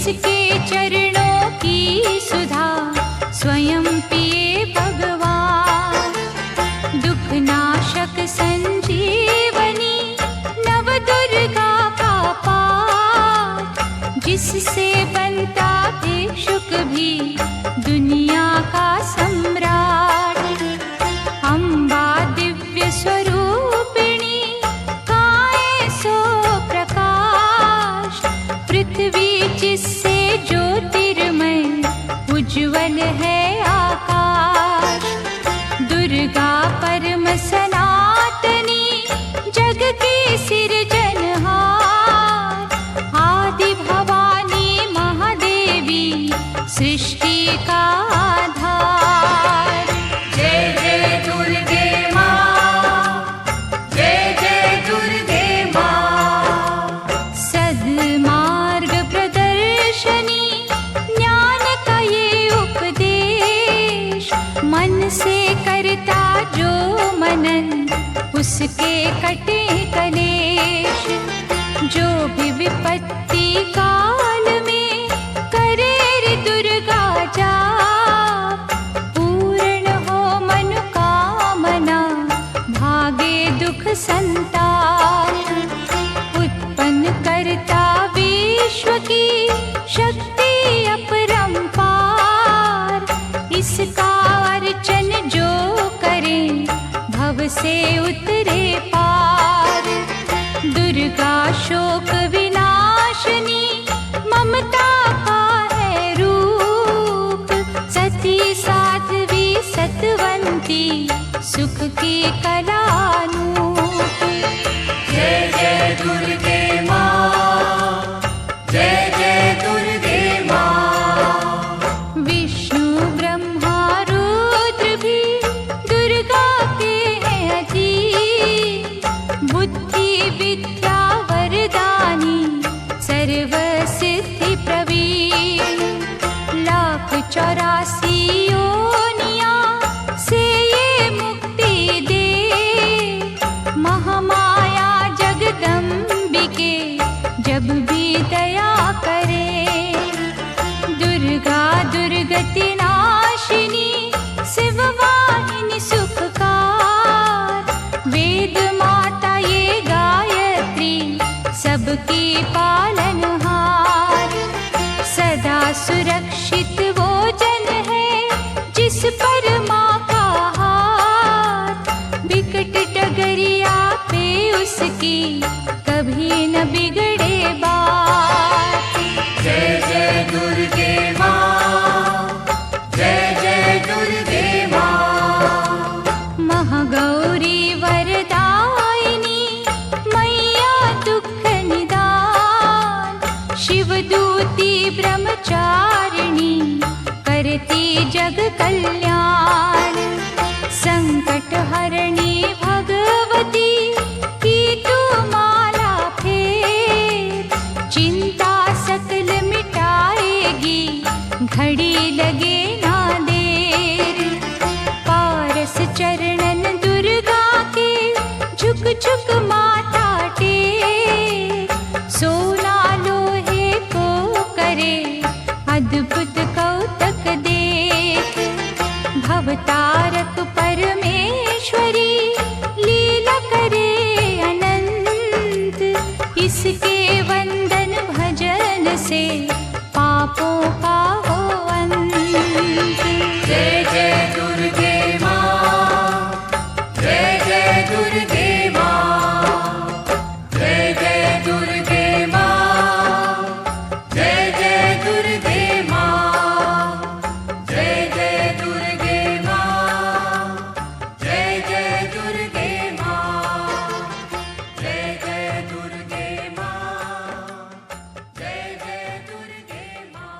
जिसके चरणों की सुधा स्वयं पिए भगवान। दुख नाशक संजीवनी नव दुर्गा का पाठ, जिससे बनता भिक्षुक भी दुनिया का सम्राट। अम्बा दिव्य स्वरूपिणी गाए सो प्रकाश, पृथ्वी जिससे ज्योतिर्मय उज्ज्वल है आकाश। दुर्गा परम सनातनी जग की सिरजनहार, आदि भवानी महादेवी सृष्टि का आधार। जय जय दुर्गे माँ, जय जय दुर्गे माँ। सद्मार्ग प्रदर्शनी ज्ञान का ये उपदेश, मन से करता जो मनन उसके कटे कलेश। जो भी विपत्ति काल में करे रे दुर्गा जाप, पूर्ण हो मनोकामना भागे दुख संताप। उत्पन्न करता विश्व की शक्ति अपरंपार, इसका अर्चन जो करे भव से उतरे पार। दुर्गा शोक विनाशनी ममता का है रूप, सती साध्वी सतवंती सुख की कलानूप। जय जय दुर्गे माँ, जय जय दुर्गे माँ। विष्णु ब्रह्मा रुद्र भी दुर्गा के हैं अधीन, बुद्धि विद्या वरदानी सर्व सिद्धि प्रवीण। 1,84 योनियां से ये मुक्ति दे, महामाया जगदम्बिके जब भी दया करे। दुर्गा दुर्गति नाशिनी शिववाहिनी सुखकार, वेद माता ये गायत्री सबकी पालनहार। सदा सुरक्षित वो जन है जिस पर माँ का हाथ, विकट डगरिया पे उसकी कभी न बिगड़े बात। जय जय दुर्गे माँ, जय जय दुर्गे माँ। महागौरी वरदायिनी मैया दुख निदान, शिवदूती ब्रह्मचारिणी करती जग कल्याण। संकट हरणी भगवती की तू माला फेर, चिंता सकल मिटाएगी घड़ी लगे ना देर। पारस चरणन दुर्गा के झुक झुक माथा टेक, सोना लोहे को करे अद्भुत कौतक देख। भवतारक परमेश्वरी लीला करे अनंत, इसके वंदन भजन से पापों का हो अंत। जय जय दुर्गे माँ, जय जय दुर्गे माँ। जय जय दुर्गे माँ, जय जय दुर्गे माँ। जय जय दुर्गे माँ, जय जय दुर्गे माँ। जय जय दुर्गे माँ, जय जय दुर्गे माँ।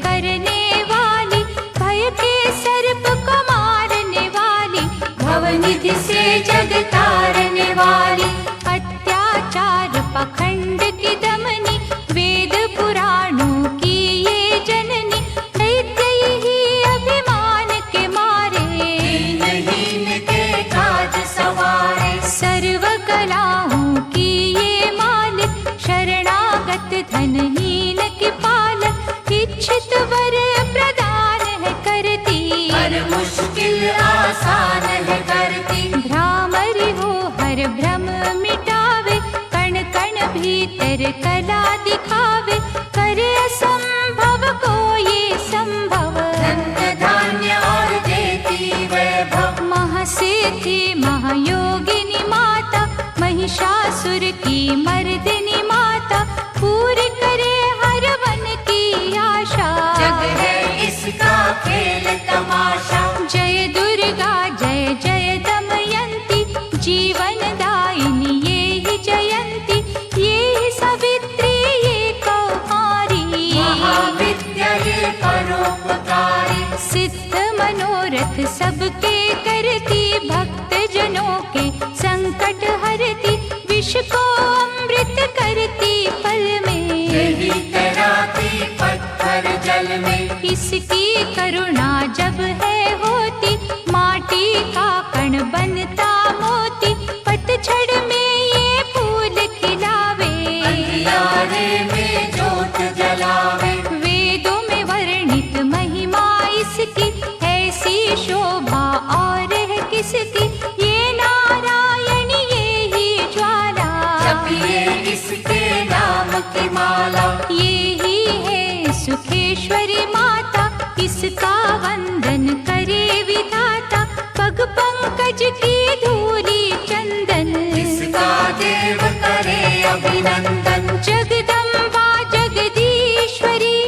करने वाली, भय के सर्प को मारने वाली, भव भवनिधि से जग तारने वाली, अत्याचार पाखंड की दमनी, वेद पुराणों की ये जननी, दैत्य ही अभिमान के मारे, दीनहीन के काज सवारे, सर्व कलाओं की ये मालिक, शरणागत धनहीन की पालक, इच्छित वर प्रदान है करती, हर मुश्किल आसान है करती, भ्रामरी हो हर भ्रम मिटावे, कण कण भीतर कला दिखावे, करे असंभव को ये संभव, धन्य धान्य और देती वैभव, महासिद्धि महायोगिनी माता, महिषासुर की मर्दिनी माता, पूरी करे हर वन की आशा, जग है इसका खेल तमाशा, जय दुर्गा जय जय दमयंती, जीवन दायिनी ये ही जयंती, ये ही सावित्री ये कौमारी, महाविद्या ये परोपकारी, सिद्ध मनोरथ सबके करती, भक्त जनों के संकट हरती, विष को अमृत करती पल में, यही तैराती पत्थर जल में, इसकी करुणा जब है होती, माटी का कण बनता मोती, पतझड़ में ये फूल खिलावे, अंधियारे में जोत जलावे, वेदों में वर्णित महिमा इसकी, ऐसी शोभा और है किसकी, ये नारायण ये ही ज्वाला, जपिए इसके नाम की माला, ये ही है सुखेश्वरी माता, इसका वंदन करे विधाता, पग पंकज की धूली चंदन, इसका देव करे अभिनंदन, जगदम्बा जगदीश्वरी,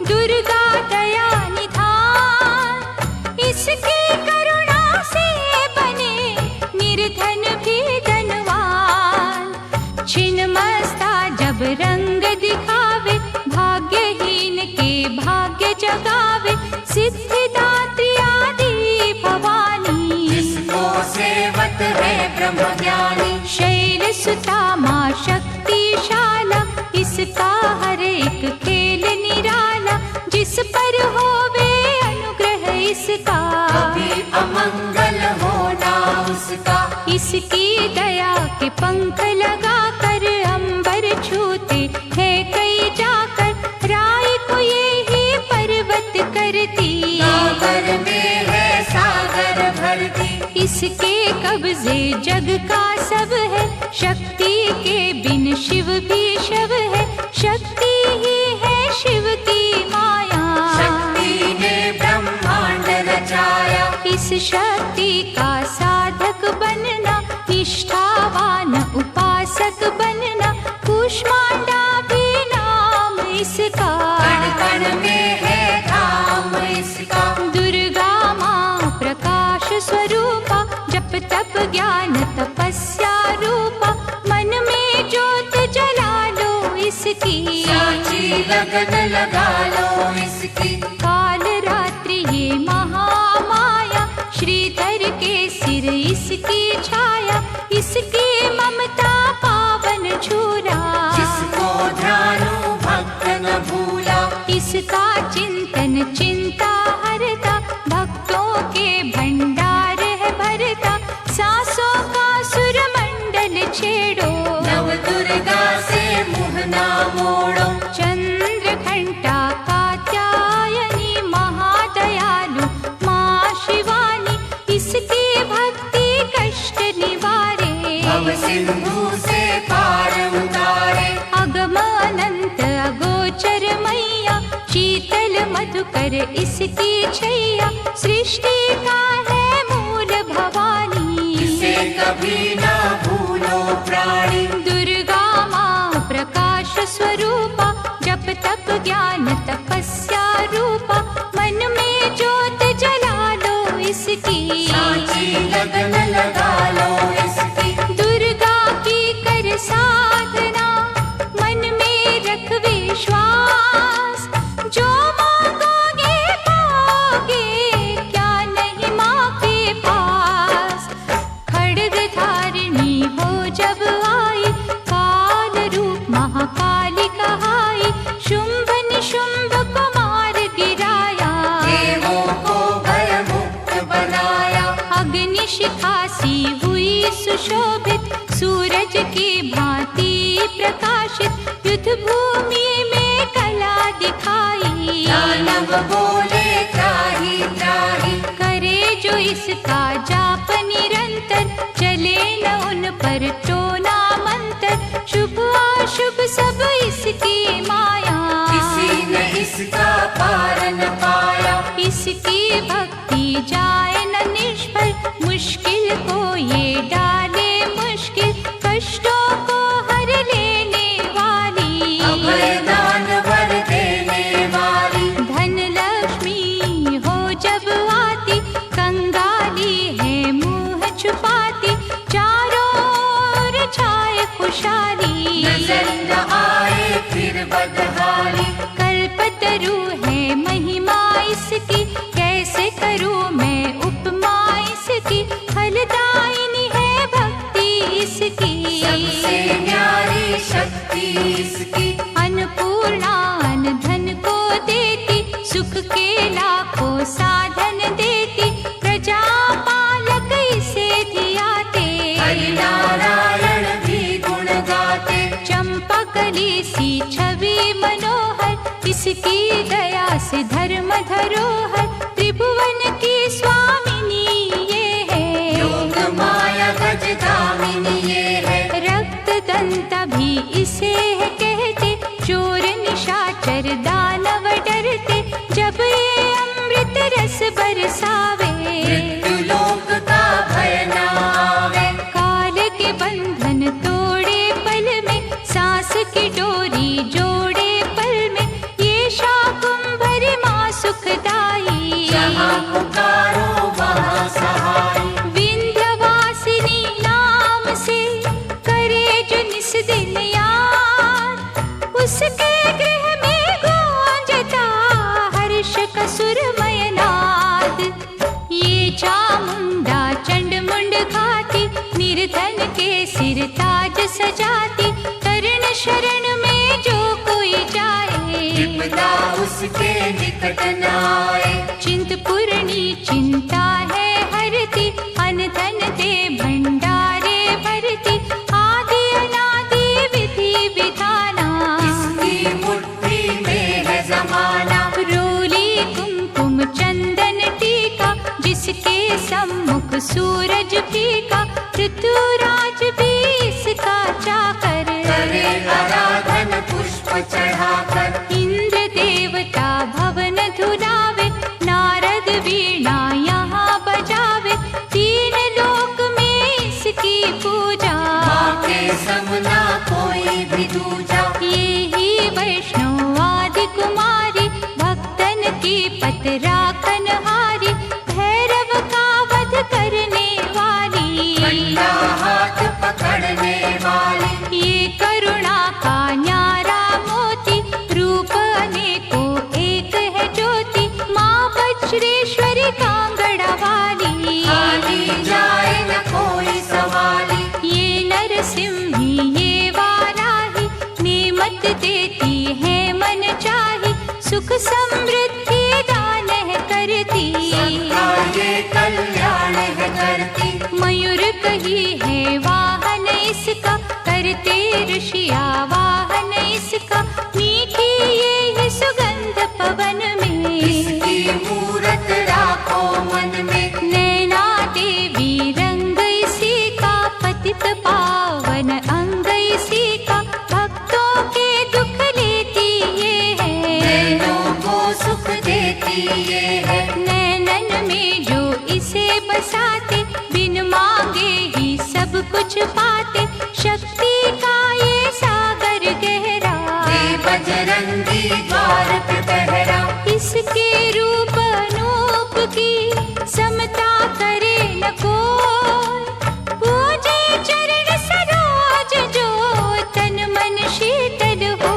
दुर्गा दया निधान, इसकी करुणा से बने निर्धन भी धनवान, छिन्नमस्ता जब रंग दिखावे, भाग्यहीन के भाग्य जगावे, सिद्धिदात्री आदि भवानी, जिसको सेवत है ब्रह्म ज्ञानी, शैल सुता माँ शक्तिशाला, इसका हर एक खेल निराला, जिस पर होवे अनुग्रह इसका, कभी अमंगल होना उसका, इसकी दया के पंख लगा कर अंबर छूते हैं कई जाकर, राय को ये ही पर्वत करती, सागर में है सागर भरती, इसके कब्जे जग का सब है, शक्ति के बिन शिव भी शव है, शक्ति ही है शिव की माया, शक्ति ने ब्रह्मांड रचाया, इस शक्ति का साधक बनना, निष्ठावान उपासक बनना, कूष्मांडा भी नाम इसका, कण कण में है धाम इसका, दुर्गा माँ प्रकाश स्वरूपा, जप तप ज्ञान तपस्या रूपा, मन में ज्योत जला लो इसकी, साची लगन लगा लो इसकी, काल रात्रि ये महामाया, श्रीधर के सिर इसकी छाया, इसकी ममता पावन झूला, जिसको ध्यानु भक्त न भूला, इसका चिंतन चिंता हरता, भक्तों के भंडार है भरता, सांसों का सुर मंडल छेड़ो, नव दुर्गा से मुँह ना मोड़ो, चंद्र घंटा कात्यायनी महादयालु माँ शिवानी, इसकी भक्ति कष्ट निवारे, भव सिंधु से पार उतारे, अगम अनंत अगोचर मैया, शीतल मधुकर इसकी छैया, सृष्टि का है मूल भवानी, इसे कभी ना भूलो प्राणी, दुर्गा माँ प्रकाश स्वरूपा, जप तप ज्ञान तपस्या रूपा, मन में ज्योत जला लो इसकी, साची लगन लगा लो इसकी, दुर्गा की कर साधना, मन में रख विश्वास, जो मांगोगे पाओगे, क्या नहीं माँ के पास, सुशोभित, सूरज की भांति प्रकाशित, युद्ध भूमि में कला दिखाई। दानव बोले त्राहि त्राहि, करे जो इसका जाप निरंतर, चले न उन पर टोना मंत्र, शुभ अशुभ सब इसकी माया। किसी ने इसका पार न पाया, इसकी भक्ति जाए न निष्फल, मुश्किल को ये डाले मुश्किल, कष्टों को हर लेने वाली, अभय दान वर देने वाली। धन लक्ष्मी हो जब आती, कंगाली है मुंह छुपाती, चारों ओर छाए खुशहाली, नजर न आए फिर बदहाली। कल्पतरु है महिमा इसकी, कैसे करूं मैं उपमा इसकी, फलदायिनी है भक्ति इसकी, सबसे न्यारी शक्ति इसकी। अन्नपूर्णा अन्न धन को देती, सुख के लाखों साधन देती, प्रजा पालक इसे धियाते, हरि नारायण भी गुण गाते। चंपा कली सी छवि मनोहर, इसकी दया से धर्म धरोहर, त्रिभुवन की स्वामिनी ये है, योग माया गजगामिनी ये है। रक्त दंता भी इसे है कहते, चोर निशाचर दानव डरते, जब ये अमृत रस बरसावे, मृत्यु लोक का भय न आवे। काल के बंधन तोड़े पल में, सांस की डोरी जोड़े पल में, ये शाकुंभरी माँ सुखदाई, जहाँ पुकारो वहाँ सहाय। विंध्यवासिनी नाम से करे जो निस दिन याद, उसके गृह में गूंजता हर्ष का सुरमय नाद। ये चामुंडा चंड मुंड घाती, निर्धन के सिर ताज सजाती, कर्ण शरण में जो कोई जाए, विपदा उसके निकट न आए। चिंतपूर्णी चिंता है हरती, अन्न धन दे भंडारे भरती, आदि अनादि विधि विधाना, इसकी मुट्ठी में है जमाना। रोली कुमकुम चंदन टीका, जिसके सम्मुख सूरज फीका, ऋतुराज भी इसका चाकर, करे आराधन पुष्प चढ़ाकर। इंद्र देवता भवन धुलावे, नारद वीणा यहाँ बजावे, तीन लोक में इसकी पूजा, माँ के समना कोई भी दूजा। ये ही वैष्णव आदि कुमारी, भक्तन की पत राखन हारी, भैरव का वध करने वाली, कंधा हाथ पकड़ने वाली। ये करुणा का न्यारा मोती, रूप अनेकों एक है ज्योति, माँ वज्रेश्वरी कांगड़ा वाली, खाली जाए न कोई सवाली। ये नरसिंही ये वाराही, नेमत देती है मन चाही, सुख समृद्धि दान है करती, सबका ये कल्याण है करती। मयूर कही है वाहन इसका, करते ऋषिया वाहन इसका, मीठी ये है सुगंध पवन में, इसकी मूरत राखो मन में। नैना देवी रंग इसी का, पतित पावन अंग इसी का, भक्तों के दुख लेती ये है, नैनों को सुख देती ये है। नैनन में जो इसे बसाते, बिन मांगे ही सब कुछ पाते, शक्ति का ये सागर गहरा, हे बजरंगी द्वार पे पहरा। इसके रूप अनूप की समता करे न कोई, पूजे चरण सरोज जो तन मन शीतल हो,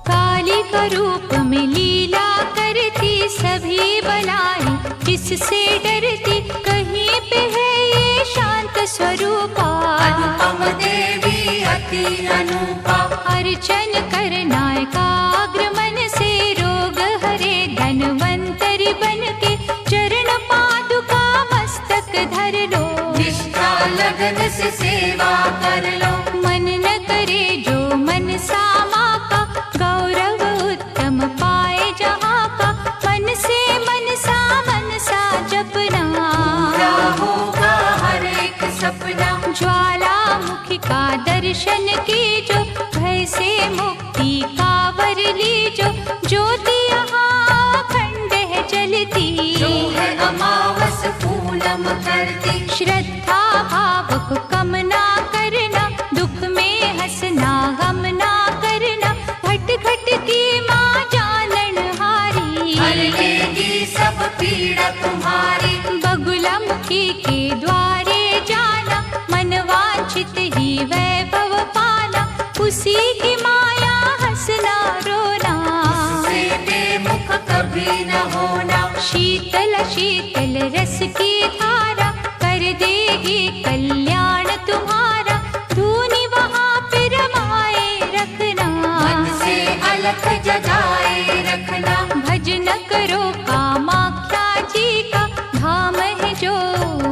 काली का रूप में लीला करती, सभी बलाई जिससे डरती, कहीं पे है ये शांत स्वरूपा, अनुपम देवी अति अनुपा। अर्चन करना एकाग्र से, रोग हरे धनवंतरि बन के, चरण पादुका मस्तक धर लो, निष्ठा लग सेवा कर लो। मन न करे जो मन सा माँ का, गौरव उत्तम पाए जहाँ का। मन से मनसा जपना, पूरा होगा हर एक सपना। ज्वालामुखी का दर्शन कीजो, भय से मुक्ति का वर लीजो। ज्योति यहाँ अखंड है जलती, जो है अमावस पूनम करती। श्रद्धा भाव को कम ना करना, दुख में हंसना गम ना करना। घट घट की माँ जानन हारी, हर लेगी सब पीड़ा तुम्हारी। बगुला मुखी के द्वारे जाना, मन वांछित ही वैभव पाना। उसी की माया हंसना रोना, उससे बेमुख कभी न होना। शीतल शीतल रस की धारा, कर देगी कल्याण तुम्हारा। धूनी वहाँ पे रमाए रखना, मन से अलख जगाए रखना। भजन करो कामाख्या जी का, धाम है जो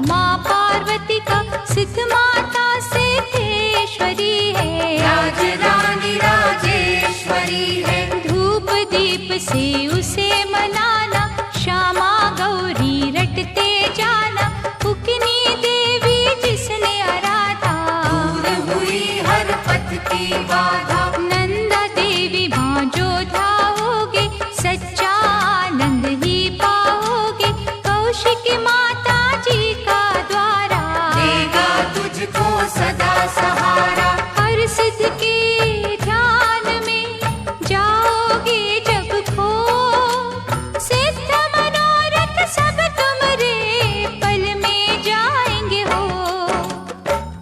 माँ पार्वती का। सिद्ध माता सिद्धेश्वरी है, राज रानी राजेश्वरी है। धूप दीप से उसे मनाना, श्यामा गौरी रटते जाना। उकनी देवी जिसने आराधा, दूर हुई हर पथ की बाधा। नंदा देवी माँ जो धाओगे, सच्चा आनंद ही पाओगे। कौशिकी माता जी का द्वारा, देगा तुझको सदा सहारा। हर सिद्ध के ध्यान में जाओगे जब खो, सिद्ध मनोरथ सब तुम्हारे पल में जाएंगे हो।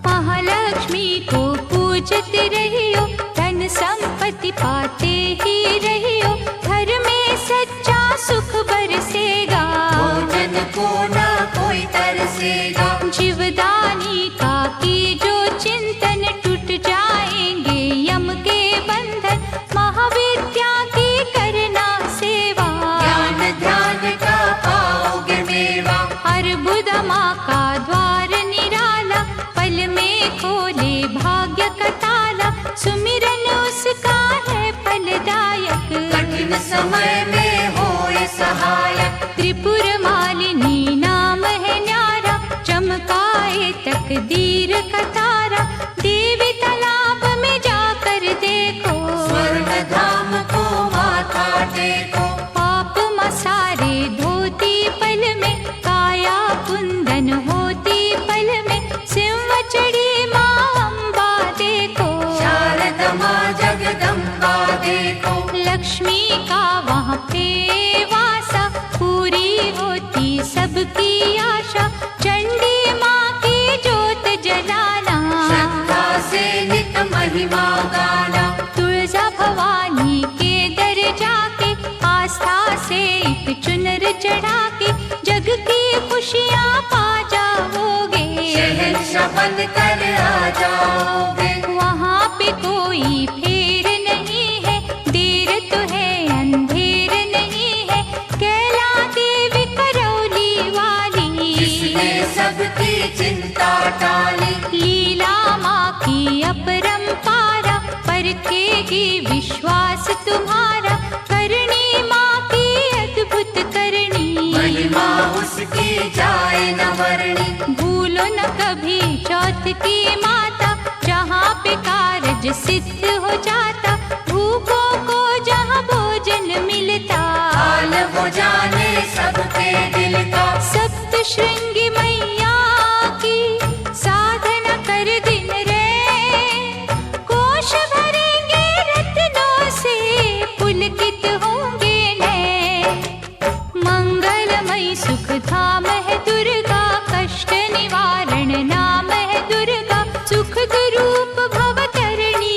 महालक्ष्मी को पूजते रहियो, धन संपत्ति पाते ही रहियो। घर में सच्चा सुख बरसेगा, भोजन को न कोई तरसेगा। जीवदानी का की जो चिंतन, टूट जाएंगे यम के बंधन। महाविद्या की करना सेवा, ज्ञान ध्यान का पाओगे मेवा। हर बुध माँ का द्वार निराला, पल में खोले भाग्य का ताला। सुमिरन उसका है फलदायक, कठिन समय में होए सहायक। त्रिपुर मालिनी नाम है न्यारा, चमकाए तकदीर का तारा। देवी तालाब में जाकर देखो, स्वर्ण धाम को माथा टेको। पाप मसारे धोती पल में, काया कुंदन होती पल में। सिंह चढ़ी माँ अम्बा देखो, शारद माँ जगदम्बा देखो। लक्ष्मी का वहाँ पे वासा, पूरी होती सबकी आशा। चंडी माँ की जोत जलाना, श्रद्धा से नित महिमा गाना। तुळजा भवानी के दर जाके, आस्था से एक चुनर चढ़ा के। जग की खुशियाँ पा जाओगे, शहंशाह बन कर आ जाओगे। वहाँ पे कोई फेर नहीं है, देर तो है अंधेर नहीं है। कैला देवी करौली वाली, जिसने सबकी चिंता टाली। लीला माँ की अपरंपारा, परखेगी विश्वास तुम्हारा। करनी माँ की अद्भुत करनी, महिमा उसकी जाए न वर्णी। भूलो न कभी चौथ की माता, जहाँ पे कारज सिद्ध हो जाता। भूखों को जहाँ भोजन मिलता, हाल वो जाने सबके दिल का। सप्त श्रृंगी मैया की साधना कर दिन रे। कोश भरेंगे रत्नों से, पुलकित होंगे नैन। मंगलमयी सुख धाम है दुर्गा, कष्ट निवारण नाम है दुर्गा। सुख रूप भवतरणी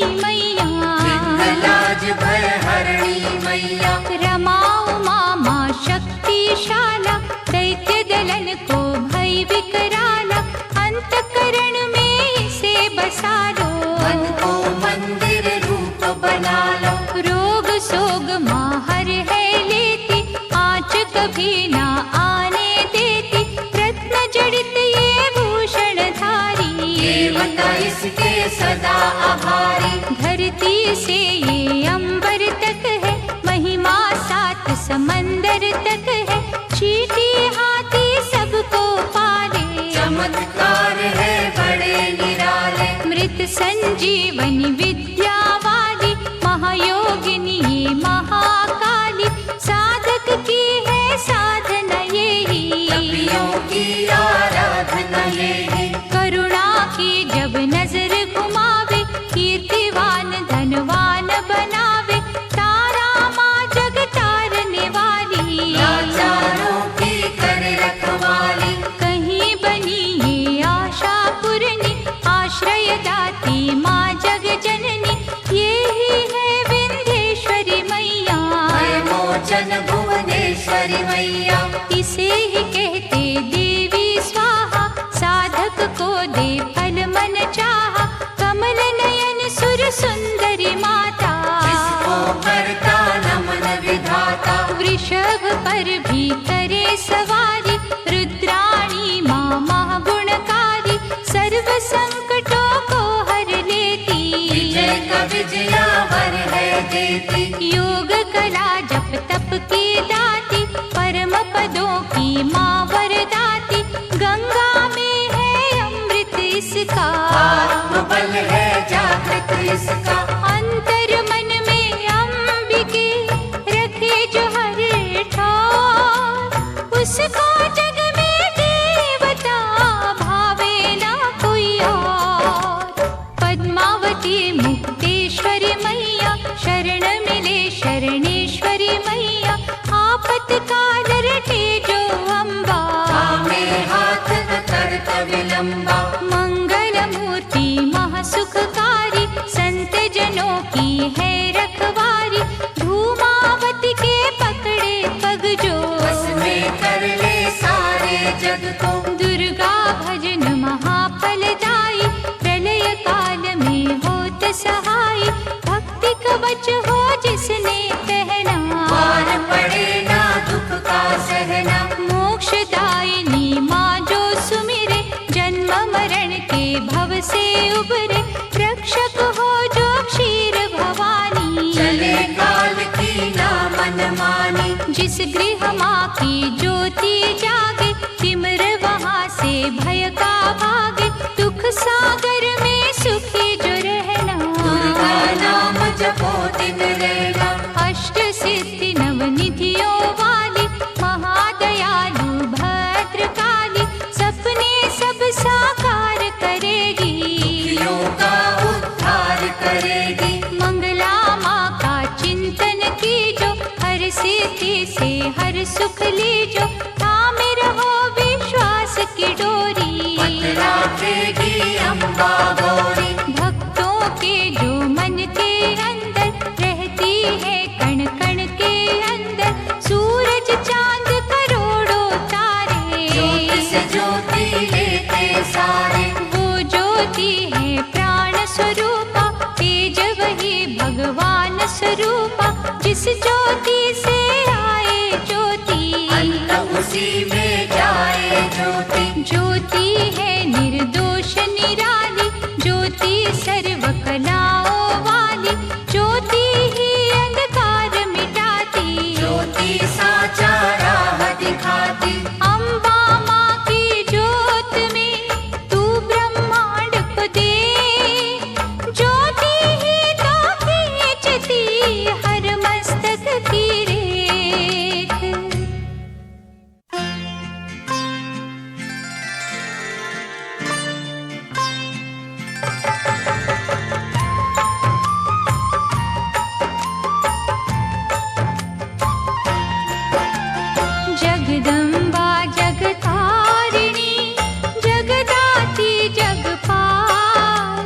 इसके सदा आभारी। धरती से ये अंबर तक है, महिमा सात समंदर तक है। चींटी हाथी सबको पाले, चमत्कार है बड़े निराले। मृत संजीवनी विद्या वाली, महायोगिनी ये महाकाली। साधक की है साधना यही, तपियों की आराधना यही। करुणा की जब नजर घुमावे, कीर्तिवान धनवान बनावे। तारा माँ जग तारने वाली, लाचारों की कर रखवाली। कहीं बनी ये आशा पूरनी, आश्रय दाती माँ जग जननी। ये ही है विंध्येश्वरी मैया, मोचन भुवनेश्वरी मैया। इसे ही कहते देवी स्वाहा, साधक को दे फल मन चाहा। कमल नयन सुर सुंदरी माता, इसको करता नमन विधाता। वृषभ पर भी करे सवारी, रुद्राणी माँ महागुणकारी। सर्व संकटों को हर लेती, विजय का विजयावर है देती। योग कला जप तप की दाती, परम पदों की माँ वरदाती। गंगा में है अमृत इसका, आत्मबल है जागृत इसका। अंतर मन में अंबिके रखे जो हर ठार। उसको जग में देवता भावे ना कोई और। पद्मावती मुक्तेश्वरी मैया, शरण मिले शरणेश्वरी मैया। आपत्काल रटे जो अम्बा, में हाथ न करता विलंबा। मंगल मूर्ति महासुखकारी, संत जनों की है रखवारी। धूमावती के पकड़े पग जो, बस में कर ले सारे जग को। दुर्गा भजन महाफलदायी, प्रलय काल में होत सहाय। भक्ति कवच हो जिसने पहना, पार पड़े ना दुख का सहना। मोक्षदायिनी माँ जो सुमिरे, जन्म मरण के भव से उबरे। रक्षक हो जो क्षीर भवानी, चले काल की ना मनमानी। जिस गृह माँ की ज्योति जागे, तिमिर वहाँ से भय का भागे। दुख सागर में सुखी जो रहना, दुर्गा नाम जपो दिन रहना। अष्ट सिद्धि नवनिधियों वाली, महादयालु भद्रकाली। सपने सब साकार करेगी, दुखियों का उद्धार करेगी। मंगला माँ का चिंतन कीजो, हर सिद्धि से हर सुख लीजो। थामे रहो विश्वास की डोरी, राखेगी अम्बा गौरी। भक्तों के जो मन के अंदर रहती है, कण कण के अंदर। सूरज चांद करोड़ों तारे, ज्योति से ज्योति लेते सारे। वो ज्योति है प्राण स्वरूपा, तेज वही भगवान स्वरूपा। जिस ज्योति से आए ज्योति, अंत उसी में जाए ज्योति। ज्योति है निर्दोष निराली, ज्योति सर्व कलाओं वाली। ज्योति ही अंधकार मिटाती, ज्योति साचा राह दिखाती। अम्बा माँ की ज्योत में तू ब्रह्मांड को दे। ज्योति ही तो खींचती हर मस्तक की रेख। जगदम्बा जगतारिणी, जगदाती जगपाल।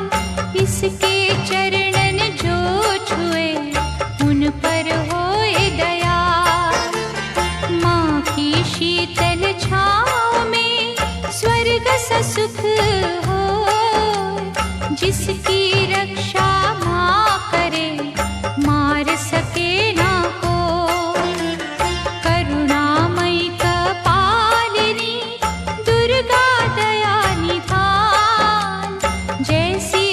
इसके चरणन जो छुए, उन पर होए दया। माँ की शीतल छाँव में स्वर्ग सा सुख हो। जिसकी रक्षा माँ करे, मार सके ना को। करुणामयी कपालिनी, दुर्गा दया निधान। जैसी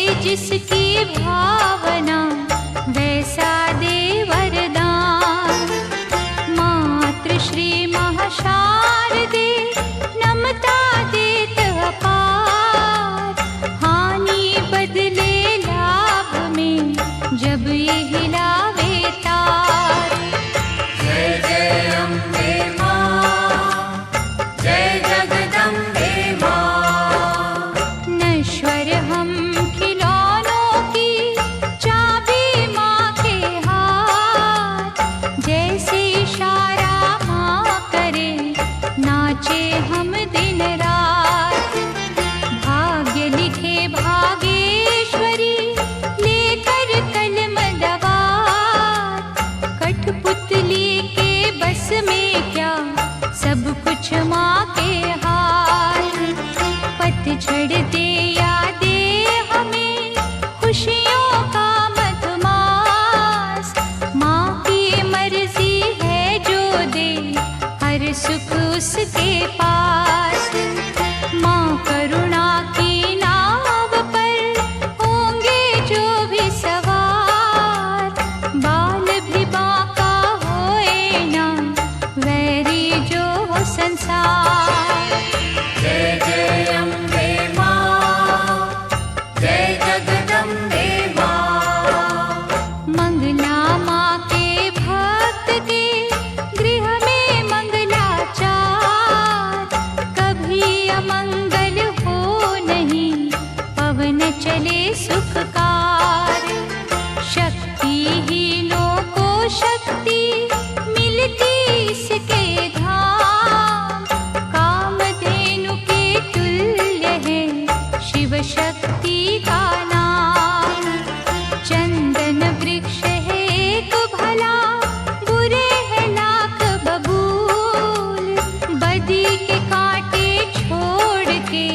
हम दिन रात। भाग्य लिखे भागेश्वरी लेकर कलम दवात। कठपुतली के बस में क्या, सब कुछ माँ के हाथ। पतझड़ दे या दे हमें खुशियों का मधुमास। माँ की मर्जी है जो दे हर सुख उसके पास। माँ करुणा की नाव पर होंगे जो भी सवार। बाल भी बांका होए ना, वैरी जो हो संसार। जय जय अम्बे माँ, जय जगदम्बे माँ। मंगला माँ के भक्त के गृह में मंगलाचार। कभी अमंगल हो नहीं, पवन चले सुखकार। शक्तिहीनों को शक्ति मिलती इसके धाम। कामधेनु के तुल्य है शिव शक्ति का नाम। चंदन वृक्ष है एक भला, बुरे है लाख बबूल। बदी के कांटे छोड़ के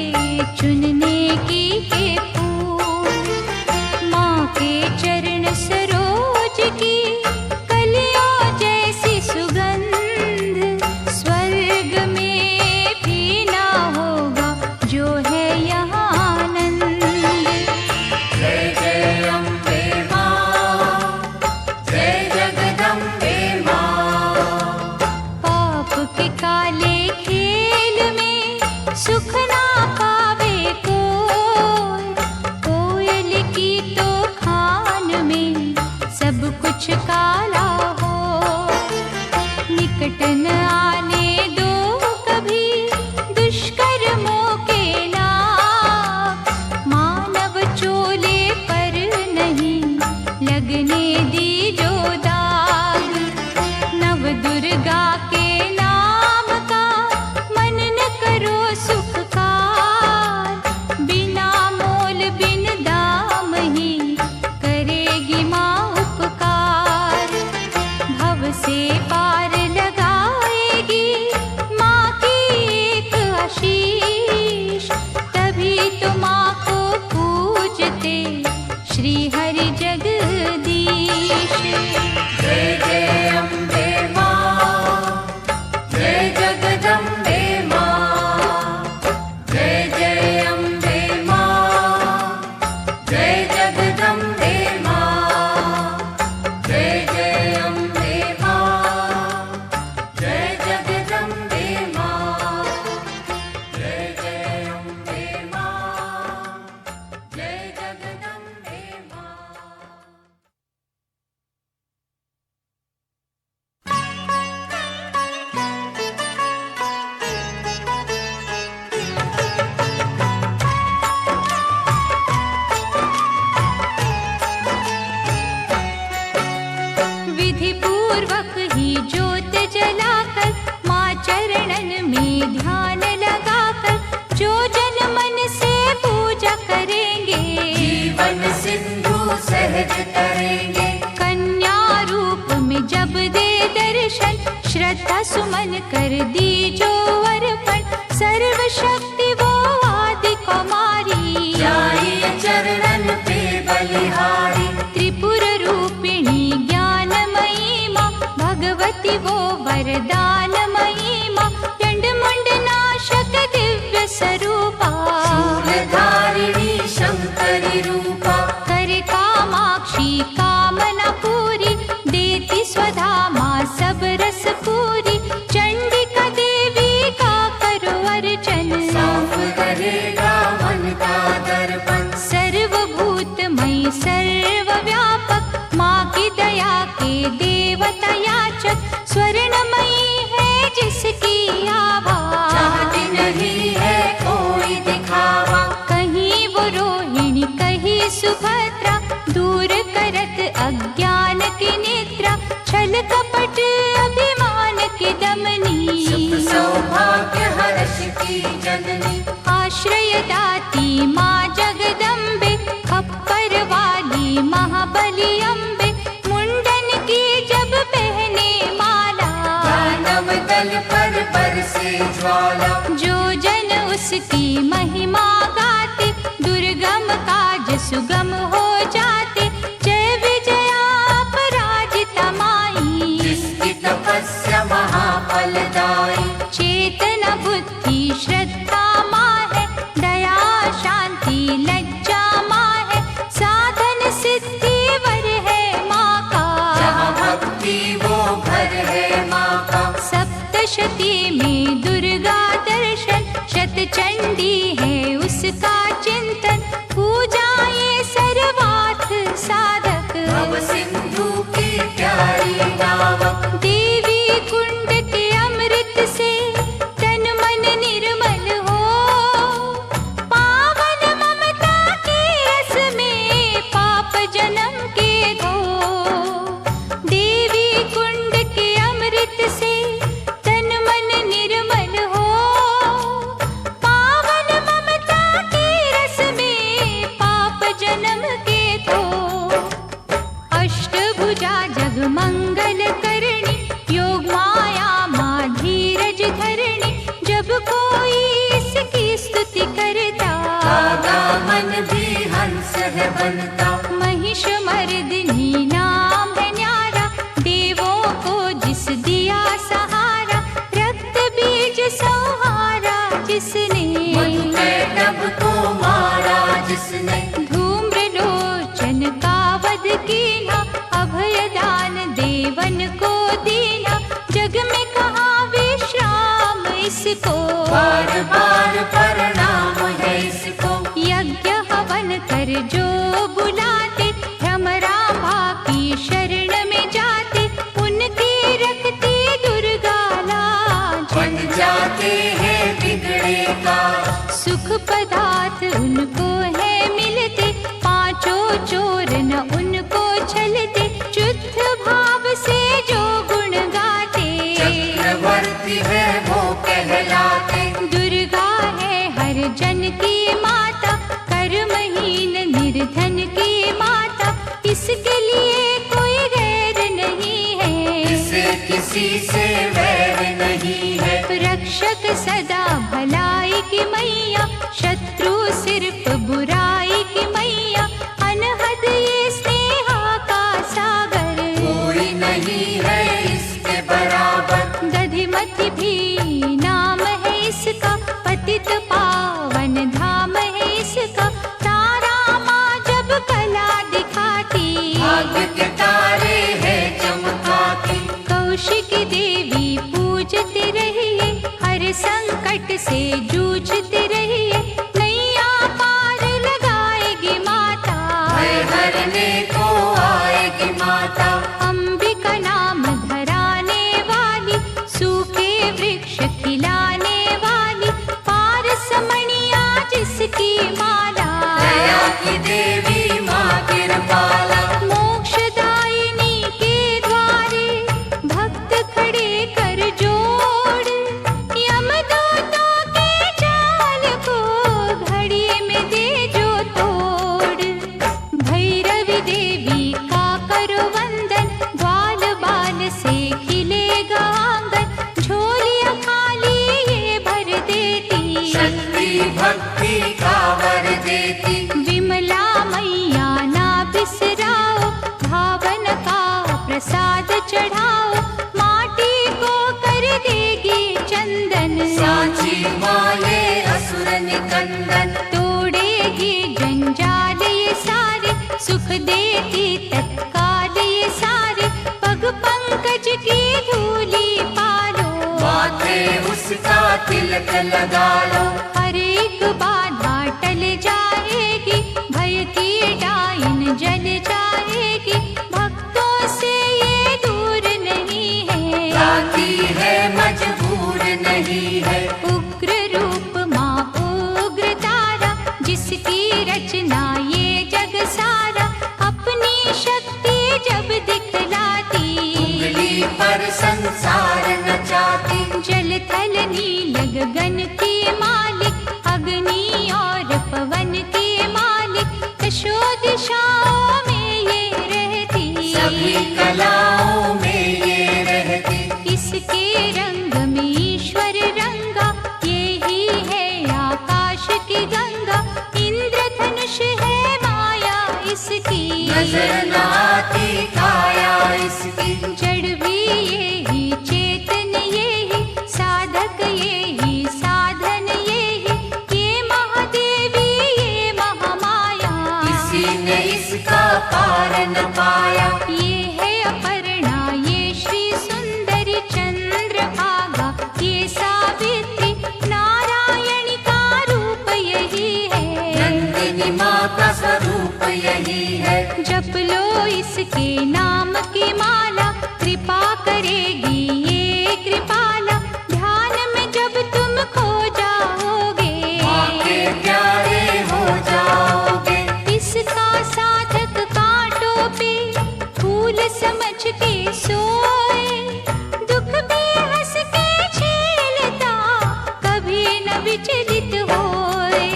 चुनने की के फूल। माँ के चरण सरोज की कलियों जैसी सुगंध। स्वर्ग में भी ना होगा जो है यहाँ आनंद। जय जय अम्बे माँ, जय जगदम्बे माँ। पाप के काले खेल में सुख ना पावे कोई। कोयल की तो खान में सब कुछ काला हो। निकट न आने दो कभी दुष्कर्मों के लाभ। मानव चोले पर नहीं लगने दी जो दाग। नव दुर्गा के नाम का मन न करो सुखकार। बिना मोल बिन दाम ही करेगी माँ उपकार। भव से पार लगाएगी माँ की एक आशीष। तभी तो माँ को पूजते श्री हरि जगदीश। जय जय अम्बे माँ, जय जगदम्बे माँ। जय जय अम्बे माँ, जय जगदम्बे माँ। जय जय अम्बे माँ, जय जगदम्बे माँ। जय जय अम्बे माँ, जय जगदम्बे माँ। विधि पूर्वक ही ज्योत जलाकर माँ चरणन में ध्यान लगाकर जो जन मन से पूजा करेंगे जीवन सिंधु सहज करेंगे। कन्या रूप में जब दे दर्शन श्रद्धा सुमन कर दी जो अर्पण सर्वशक्ति वो आदि कुमारी जाइए चरणन पे बलिहारी त्रिपुर रूपिणी ज्ञानमयी माँ भगवती वो वरदानमयी माँ चंड मुंड नाशक दिव्य स्वरूपा शूलधारिणी शंकरी रूपा करे कामाक्षी कामना पूरी देती स्वधा माँ सब रस पूरी चंडिका देवी का करो अर्चन साफ रहेगा मन का दर्पण सर्वभूतमयी सर्वव्यापक माँ की दया के देवता याचक स्वर्णमयी है तल पर बरसे ज्वाला। जो जन उसकी महिमा गाते, दुर्गम काज सुगम हो जाते। जय विजया अपराजिता माई, जिसकी तपस्या महाफलदायी। चेतना बुद्धि श्रद्धा माँ है, दया शांति लज्जा माँ है। साधन सिद्धि वर है माँ का, जहाँ भक्ति वो घर है माँ का। सप्तशती में दुर्गा दर्शन, शतचंडी है उसका चिंतन। पूजा ये सर्वार्थ साधक, भव सिंधु की प्यारी नावक। देवी कुंड के अमृत से तन मन निर्मल हो। पावन ममता के रस में पाप जन्म के धो। देवी कुंड के अमृत से तन मन निर्मल हो। पावन ममता के रस में पाप जन्म के धो। अष्टभुजा जगमंगल करणी, योग माया माँ धीरज धरणी। जब कोई इसकी स्तुति करता, दादा मन भी हंस है बनता। महिष मर्दिनी नाम है न्यारा, देवों को जिस दिया सहारा। रक्त बीज संहारा जिसने, मधुकैटभ को मारा जिसने। धूम्रलोचन का वध कीना, अभयदान देवन को दीना। जग में कहाँ विश्राम इसको, बार बार प्रणाम है इसको। यज्ञ हवन कर जो बुलाते, भ्रमरांभा की शरण में जाते। उनकी रखती दुर्गा लाज, बन जाते हैं बिगड़े का। सुख पदार्थ उनको है मिलते। पांचों चोर न उनको छलते, शुद्ध भाव से जो गुण गाते। चक्रवर्ती है वो कहलाते। दुर्गा है हर जन की माता, कर्महीन निर्धन की माता। इसके लिए कोई गैर नहीं है, इसे किसी से वैर नहीं है। रक्षक सदा भलाई की मैया, शत्रु सिर्फ बुराई की मैया। अनहद ये स्नेहा का सागर, कोई नहीं है इसके बराबर। दधिमति भी नाम है इसका, पतित पावन धाम है इसका। तारा माँ जब कला दिखाती, भाग्य के तारे हैं चमकाती। कौशिकी देवी पूजते रहिए, हर संकट से जूझते रहिए। नैया पार लगाएगी माता, भय हरने को आएगी माता। अंबिका नाम धराने वाली, सूखे वृक्ष खिलाने वाली। पारसमणिया जिसकी माला, दया की देवी माँ कृपाला। मोक्षदायिनी के द्वारे भक्त खड़े कर जोड़। यमदूतों के जाल को घड़ी में दे जो तोड़। भैरवी देवी का करो वंदन, ग्वाल बाल से खिलेगा आंगन। झोलियाँ खाली ये भर देती, शक्ति भक्ति का वर देती। विमला मैया ना बिसराओ, भावन का प्रसाद चढ़ाओ। माटी को कर देगी चंदन, सांची माँ ये असुर निकंदन। तोड़ेगी जंजाल ये सारे, सुख देती तत्काल ये सारे। पग पंकज की धूली पालो, माथे उसका तिलक लगा लो। हर एक बाधा टल जाएगी, भय की डाइन जल जाएगी। भक्तों से ये दूर नहीं है, लाती है मजबूर नहीं है। उग्र रूप माँ उग्र तारा, जिसकी रचना ये जग सारा। अपनी शक्ति जब दिखलाती, उंगली पर संसार नचाती। जल थल नील गगन की मालिक, अग्नि और पवन की मालिक। दशो दिशाओं में ये रहती, सभी कलाओं में ये रहती। इसके रंग नजर न आती काया इसकी। जड़ भी यही, चेतन यही, साधक यही, साधन यही, ये महादेवी ये महामाया। किसी ने इसका पार न पाया। ये है अपर्णा, ये श्री सुंदरी चंद्रभागा, ये सावित्री नारायणी का रूप यही है। नंदिनी माँ का स्वरूप यही है। जप लो इसके नाम की माला, कृपा करेगी ये कृपाला। ध्यान में जब तुम खो जाओगे, माँ के प्यारे हो जाओगे। इसका साधक कांटों पे फूल समझ के सोए, दुख भी हंस के झेलता, कभी न विचलित होए।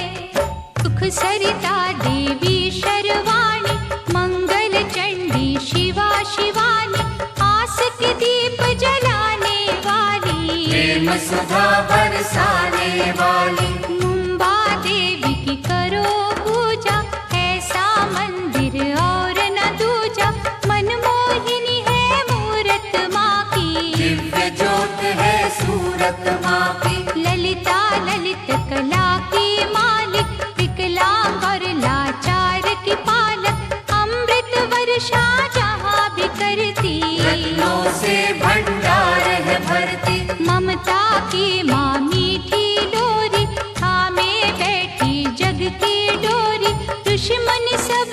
सुख सरिता देवी शर्वाणी, मंगल चंडी शिवा शिवानी, आस के दीप जलाने वाली, प्रेम सुधा बरसाने वाली। मुंबा देवी की करो पूजा, ऐसा मंदिर और न दूजा। मनमोहिनी है मूरत माँ की, दिव्य ज्योत है सूरत माँ की। ललिता ललित कला की मालिक, विकलांग और लाचार की पालक, अमृत वर्षा जहाँ भी करती, रत्नों से भंडार है भरती। ममता की माँ मीठी लोरी, थामे बैठी जग की डोरी। ऋषि मुनि सब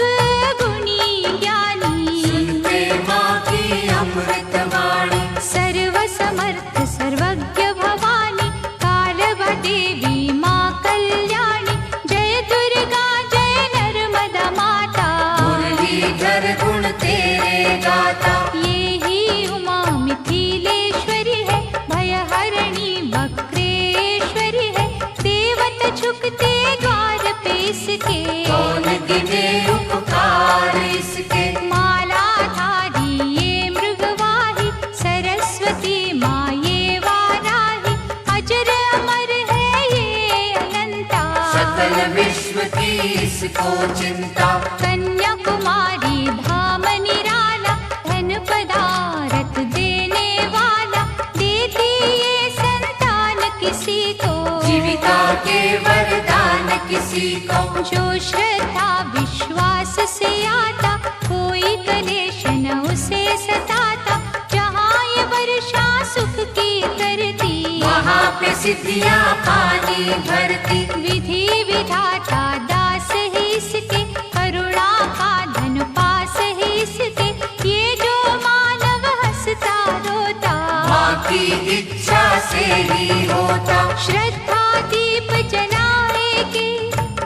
गुणी ज्ञानी, सुनते माँ की अमृत वाणी। सर्व समर्थ सर्वज्ञ भवानी, कालवा देवी माँ कल्याणी। जय दुर्गा जय नर्मदा माता, मुरलीधर गुण तेरे गाता। ये ही उमा मिथिलेश्वरी है, भयहरिणी वक्रेश्वरी है। देवता झुकते द्वार पे इसके, कौन गिने उपकार इसके। मालाधारी ये मृगवाही, सरस्वती माँ ये वाराही। अजर अमर है ये अनंता, सकल विश्व की इसको चिंता। कन्याकुमारी धाम निराला, धन पदारथ देने वाला। देती ये संतान किसी को, जीविका के वरदान किसी को। जो श्रद्धा विश्वास से आता, कोई कलेश न उसे सताता। जहाँ ये वर्षा सुख की करती, वहाँ पे सिद्धियाँ पानी भरती। विधि विधाता दास है इसके, करुणा का धन पास है इसके। ये जो मानव हंसता रोता, माँ की इच्छा से ही होता। श्रद्धा दीप जलाएगी,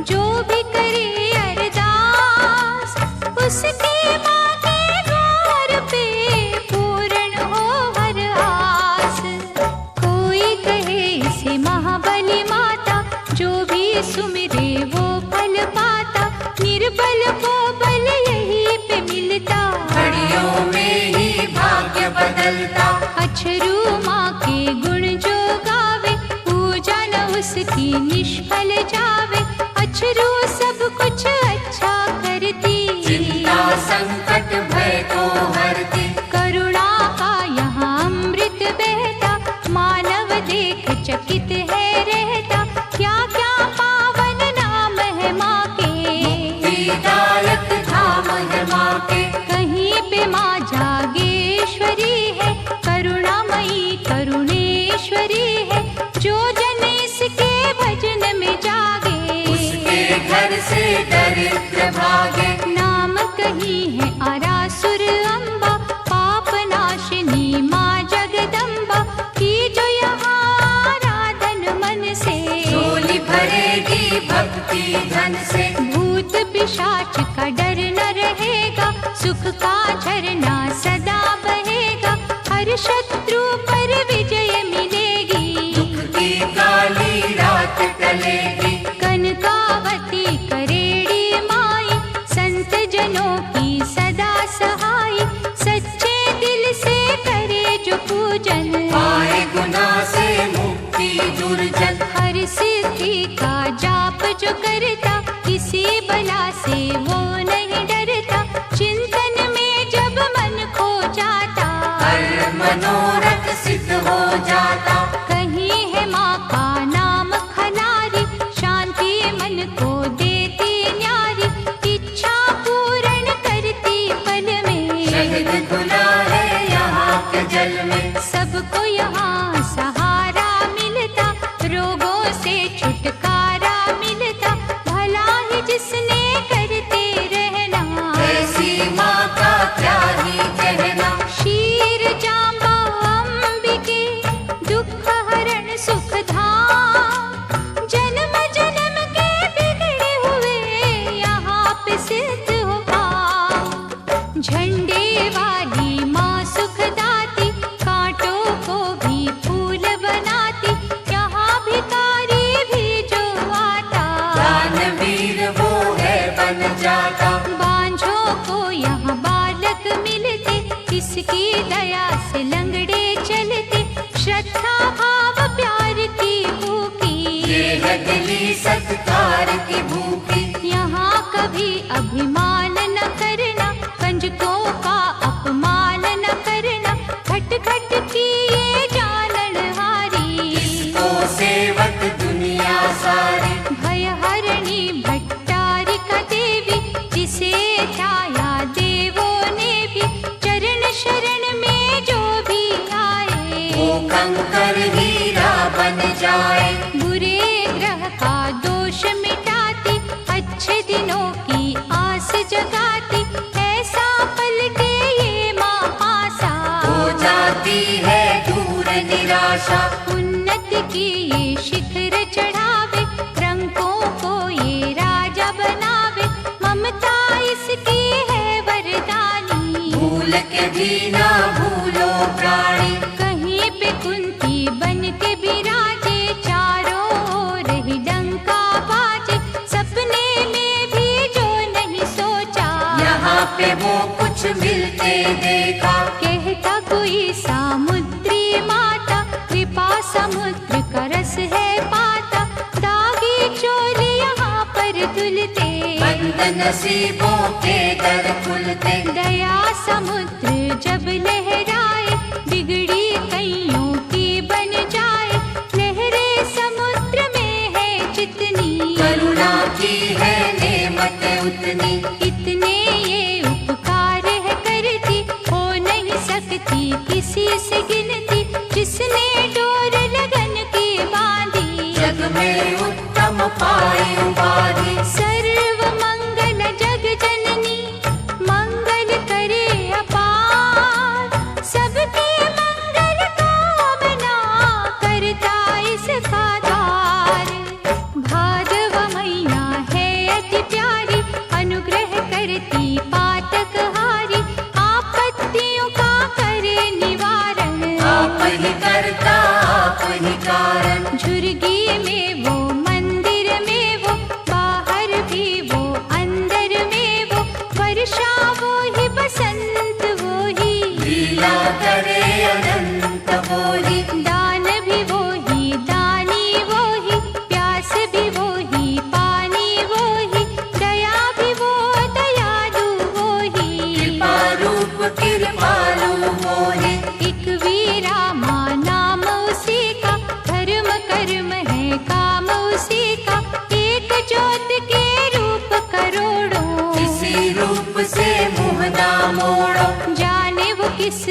जो भी करे अरदास, उसके माँ के द्वार पे पूर्ण हो हर आस। कोई कहे इसे महाबली माता, जो भी सुमिरे वो फल पाता। निर्बल को बल यही पे मिलता, घड़ियों में ही भाग्य बदलता। अछरू माँ के गुण जो गावे, पूजा न उसकी निष्फल जावे। अछरू सब कुछ अच्छा करती, चिंता संकट भय को हरती। करुणा का यहाँ अमृत बहता, मानव देख चकित है रहता। क्या क्या पावन नाम है माँ के, मुक्तिदायक धाम है माँ के। कहीं पे माँ जागेश्वरी है, करुणामयी करुणेश्वरी है। जो जन इसके भजन में जागे, उसके घर से दरिद्र भागे। नाम कहीं है आरासुर अम्बा, पाप नाशिनी माँ जगदम्बा। की जो यहाँ आराधन मन से, झोली भरेगी भक्ति धन से। भूत पिशाच का डर न रहेगा, सुख का झरना सदा बहेगा। हर शत्रु पर विजय मिलेगी, दुख की काली रात टलेगी। कनकावती करेड़ी माई, संत जनों की सदा सहाय। सच्चे दिल से करे जो पूजन, पाए गुनाह से मुक्ति दुर्जन। हर सिद्धि का जाप जो करता, किसी बला से वो नहीं डरता। चिंता सेवत दुनिया सारी। भय हरणी भट्टारिका देवी, जिसे ध्याया देवों ने भी, चरण शरण में जो भी आए, वो कंकर हीरा बन जाए। बुरे ग्रह का दोष मिटाती, अच्छे दिनों की आस जगाती, ऐसा पल के ये माँ आशा, हो जाती है दूर निराशा। उन्नति की ये शिखर चढ़ावे, रंगों को ये राजा बनावे, ममता इसकी है वरदानी, भूल के भी ना भूलो प्राणी। कहीं पे कुंती बन के बिराजे, चारों ओर ही डंका बाजे, सपने में भी जो नहीं सोचा, यहाँ पे वो कुछ मिलते देखा। कहता कोई सामुद्री माता, कृपा समुद्र का रस है पाता, दागी चोली यहाँ पर धुलते, बंद नसीबों के दर खुलते। दया समुद्र जब लहराए, बिगड़ी कईयों की बन जाए, लहरे समुद्र में है जितनी, करुणा की है नेमत उतनी। इतने ये उपकार है करती, हो नहीं सकती किसी से गिनती, जिसने डोर लगन की बांधी, जग में उत्तम पाई उपाधि। सर्व मंगल जग जननी, मंगल करे अपार, सबके मंगल कामना करता इसका द्वार। भादव मैया है अति प्यारी, अनुग्रह करती पातक हारी, आपत्तियों का करे निवारण, आप ही करता आप ही कारण। झुर्गी में वो मंदिर में वो, बाहर भी वो अंदर में वो, वर्षा वो ही बसंत वो ही, लीला करे अनंत वो ही। दान भी वो ही दानी वो ही, प्यास भी वो ही पानी वो ही, दया भी वो दयालु वो ही, कृपा रूप कृपालु वो ही। एक वीरा माँ नाम उसी का, धर्म कर्म है काम उसी का, एक ज्योत के रूप करोड़ों, इसी रूप से मुँह ना मोड़ो। जाने वो किस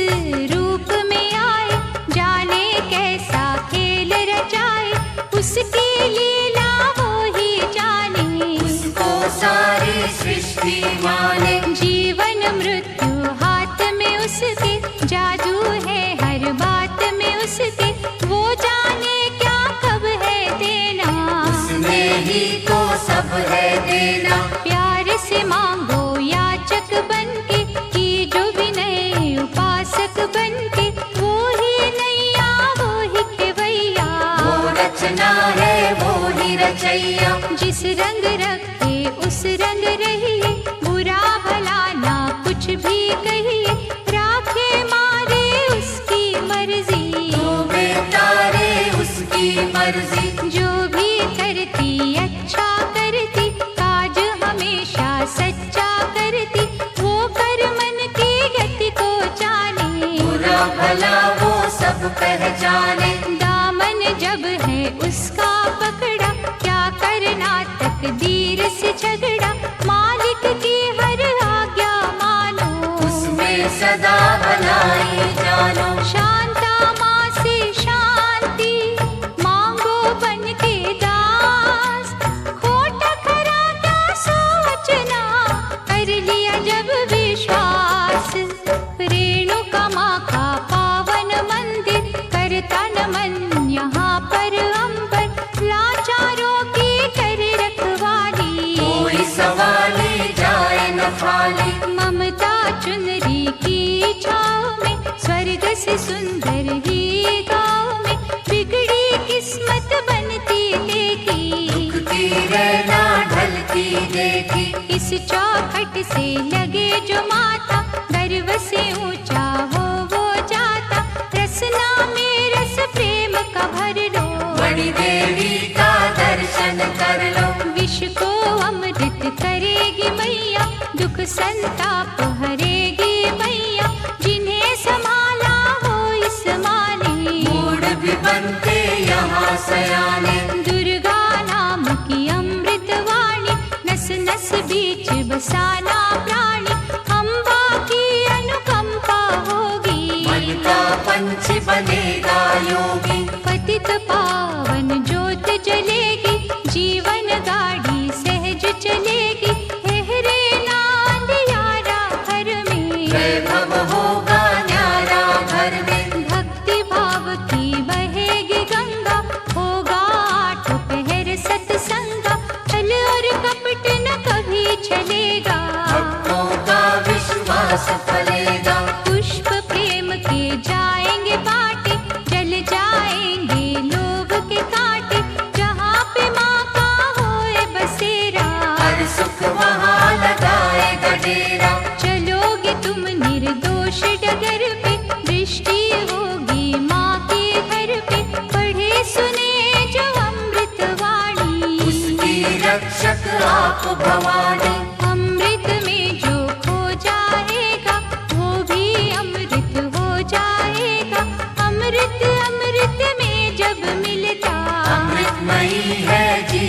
रूप में आए, जाने कैसा खेल रचाए, उसकी लीला वो ही जाने, उसको सारी सृष्टि माने। जीवन मृत्यु हाथ में उसके, जादू है हर बात में उसके, वो जाने क्या कब है देना, उसमें ही तो सब है देना। प्यार से मांगो याचक बनके, की जो विनय उपासक बनके, वो ही नैया वो ही खेवैया, वो रचना है वो ही रचैया। जिस रंग रखे उस रंग रहिए, बुरा भला ना कुछ भी कहिए, राखे मारे उसकी मर्जी, तो बेतारे उसकी मर्जी। जो भी करती अच्छा करती, काज हमेशा सच्चा करती, वो कर मन की गति को जाने, बुरा भला वो सब पहचाने। दामन जब है उसका पकड़ा, क्या करना तकदीर से झगड़ा, मालिक की हर आज्ञा मानो, उसमें सदा भलाई जानो। शांता माँ से शांति मांगो बन के दास, खोटा खरा क्या सोचना, कर लिया जब विश्वास, रेणुका माँ का पावन मंदिर, करता नमन यहाँ पर अंबर, लाचारों की कर रखवाली, कोई सवाली जाए न खाली। ममता चुनरी की छाँव में, स्वर्ग से सुंदर ही गाँव में, बिगड़ी किस्मत बनती देखी, दुखती रहना ढलती देखी। इस चौखट से लगे जो माता, गर्व से ऊंचा हो वो जाता, रसना में रस प्रेम का भर लो, बड़ी देवी का दर्शन कर लो। विष को अमृत करेगी मैया, दुख संताप हरेगी मैया, जिन्हें संभाला हो इस माने, मूड भी बनते यहाँ सयाने। दुर्गा नाम की अमृत वाणी, नस नस बीच बसाना प्राणी। अम्बा की अनुकंपा होगी, मन का पंछी बनेगा योगी। पतित पावन ज्योत जलेगी, जीवन गाड़ी सहज चलेगी। हेहरे नांद यारा घर में, वैभव होगा न्यारा घर में। भक्ति भाव की बहेगी गंगा, होगा आठ पहर सत्संगा। छल और कपट न कभी चलेगा, भक्तों का विश्वास फलेगा। पुष्प प्रेम के जाएंगे बाटे, जल जाएंगे लोभ के कांटे। जहाँ पे माँ का होए बसेरा, हर सुख वहाँ लगाएगा डेरा। चलोगे तुम निर्दोष डगर पे, दृष्टि होगी माँ के घर पे। पढ़े सुने जो अमृत वाणी, उसकी रक्षक आप भवानी। अमृत में जो खो जाएगा, वो भी अमृत हो जाएगा। अमृत अमृत में जब मिलता, अमृतमयी है